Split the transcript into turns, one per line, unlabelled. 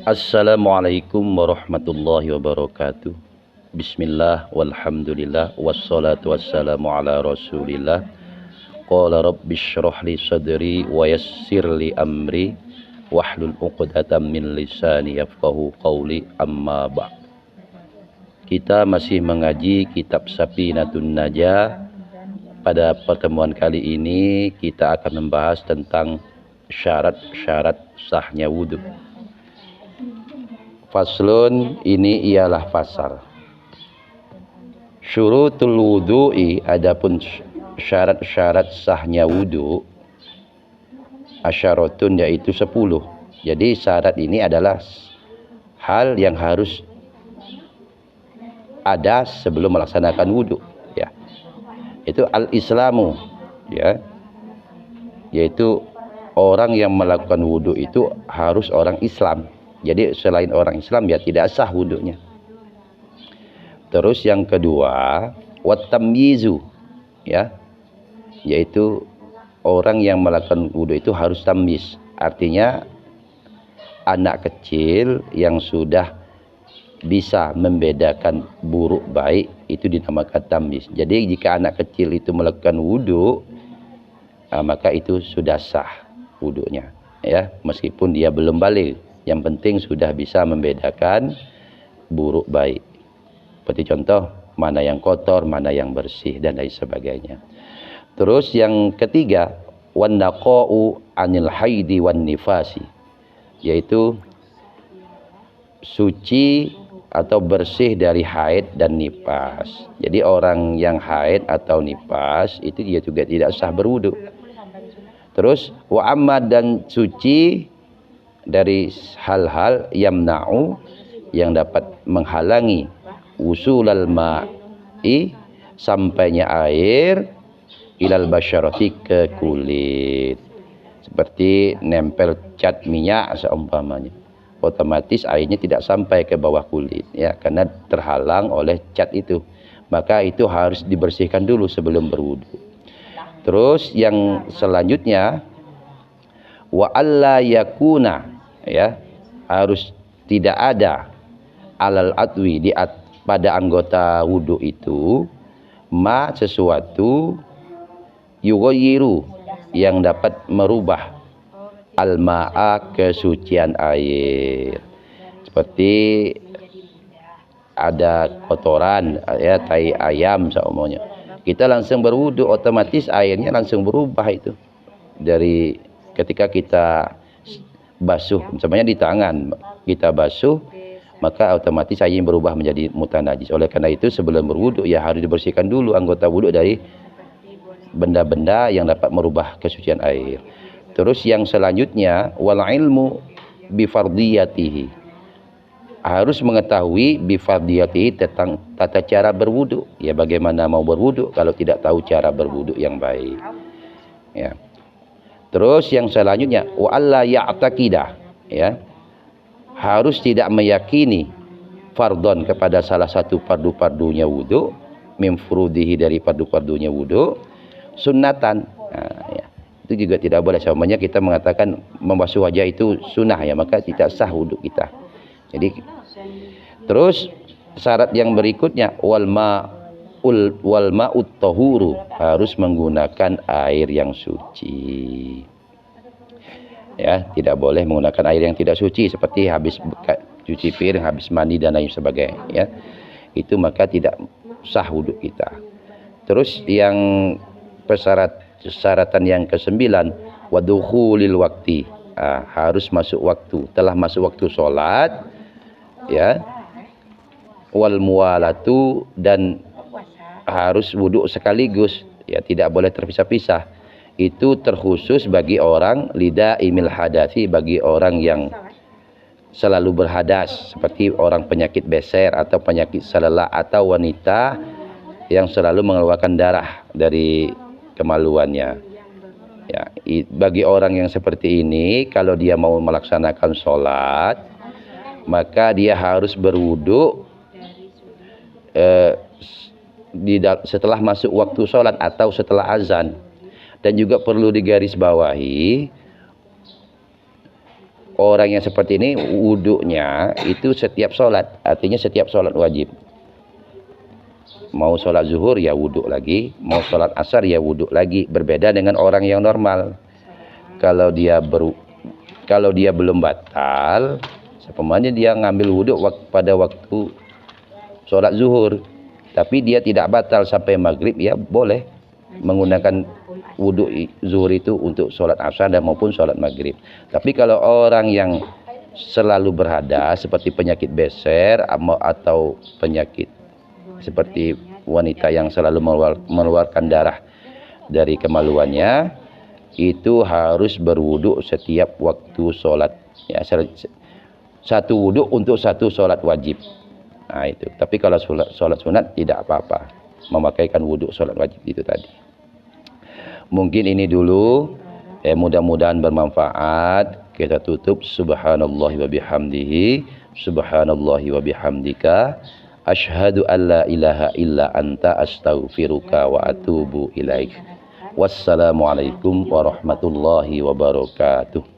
Assalamualaikum warahmatullahi wabarakatuh. Bismillah walhamdulillah wassalatu wassalamu ala rasulillah. Qala rabbi syrah li sadri wa yassir li amri wahlul uqdatam min lisani yafqahu qawli, amma ba'd. Kita masih mengaji kitab Safinatun Najah. Pada pertemuan kali ini kita akan membahas tentang syarat-syarat sahnya wudhu. Faslun, ini ialah fasal. Syurutul wudhu'i, adapun syarat-syarat sahnya wudhu, asyaratun, yaitu 10. Jadi syarat ini adalah hal yang harus ada sebelum melaksanakan wudhu, ya. Itu al-islamu, ya. Yaitu orang yang melakukan wudhu itu harus orang Islam. Jadi selain orang Islam ya tidak sah wudhunya. Terus yang kedua, wat-tamyizu, ya. Yaitu orang yang melakukan wudhu itu harus tamyiz. Artinya anak kecil yang sudah bisa membedakan buruk baik itu dinamakan tamyiz. Jadi jika anak kecil itu melakukan wudhu, maka itu sudah sah wudhunya, ya, meskipun dia belum balik. Yang penting sudah bisa membedakan buruk baik. Seperti contoh, mana yang kotor, mana yang bersih, dan lain sebagainya. Terus yang ketiga, wan naqa'u anil haidi wan nifasi, yaitu suci atau bersih dari haid dan nifas. Jadi orang yang haid atau nifas itu dia juga tidak sah berwudu. Terus wa amma, dan suci dari hal-hal yamna'u, yang dapat menghalangi usulal ma'i, sampainya air, ilal basyarati, ke kulit. Seperti nempel cat minyak seumpamanya, otomatis airnya tidak sampai ke bawah kulit, ya, karena terhalang oleh cat itu. Maka itu harus dibersihkan dulu sebelum berwudu. Terus yang selanjutnya, wa alla yakuna, ya, harus tidak ada alal adwi, pada anggota wudu itu, ma, sesuatu, yughayyiru, yang dapat merubah al-ma'a, kesucian air. Seperti ada kotoran, ya, tai ayam seumpamanya, kita langsung berwudu, otomatis airnya langsung berubah itu. Dari ketika kita basuh, misalnya di tangan kita basuh, maka otomatis airnya berubah menjadi mutanajis. Oleh karena itu sebelum berwudu ya harus dibersihkan dulu anggota wudu dari benda-benda yang dapat merubah kesucian air. Terus yang selanjutnya, wal ilmu bifardiyatihi, harus mengetahui bifardiyatihi, tentang tata cara berwudu, ya, bagaimana mau berwudu kalau tidak tahu cara berwudu yang baik, ya. Terus yang selanjutnya, wa alla ya'taqidah, ya, harus tidak meyakini fardhon, kepada salah satu fardu-fardunya wudu, min furudihi, dari fardu-fardunya wudu, sunnatan. Nah, ya, itu juga tidak boleh. Semuanya kita mengatakan membasuh wajah itu sunnah, ya, maka tidak sah wudu kita. Jadi terus syarat yang berikutnya, wal ma'ut tahuru, harus menggunakan air yang suci, ya, tidak boleh menggunakan air yang tidak suci, seperti habis cuci piring, habis mandi, dan lain sebagainya, ya. Itu maka tidak sah wudu kita. Terus yang persyaratan yang ke-9, wadukhulil wakti, harus masuk waktu, telah masuk waktu sholat, ya, wal muwalatu, dan harus wudhu sekaligus, ya, tidak boleh terpisah-pisah. Itu terkhusus bagi orang lidaimil hadasi, bagi orang yang selalu berhadas, seperti orang penyakit beser atau penyakit salala, atau wanita yang selalu mengeluarkan darah dari kemaluannya, ya. Bagi orang yang seperti ini, kalau dia mau melaksanakan sholat, maka dia harus berwudu setelah masuk waktu sholat atau setelah azan. Dan juga perlu digarisbawahi, orang yang seperti ini wuduknya itu setiap sholat, artinya setiap sholat wajib. Mau sholat zuhur ya wuduk lagi, mau sholat asar ya wuduk lagi. Berbeda dengan orang yang normal. Kalau dia belum batal, sepenuhnya dia ngambil wuduk pada waktu sholat zuhur, tapi dia tidak batal sampai maghrib, ya boleh menggunakan wuduk zuhur itu untuk sholat asar dan maupun sholat maghrib. Tapi kalau orang yang selalu berhadas seperti penyakit beser atau penyakit seperti wanita yang selalu mengeluarkan darah dari kemaluannya, itu harus berwuduk setiap waktu sholat, ya, satu wuduk untuk satu sholat wajib. Nah itu. Tapi kalau sholat sunat tidak apa-apa memakaikan wuduk sholat wajib itu tadi. Mungkin ini dulu, mudah-mudahan bermanfaat. Kita tutup. Subhanallahi wa bihamdihi, subhanallahi wa bihamdika, asyhadu an la ilaha illa anta, astaghfiruka wa atubu ilaik. Wassalamualaikum warahmatullahi wabarakatuh.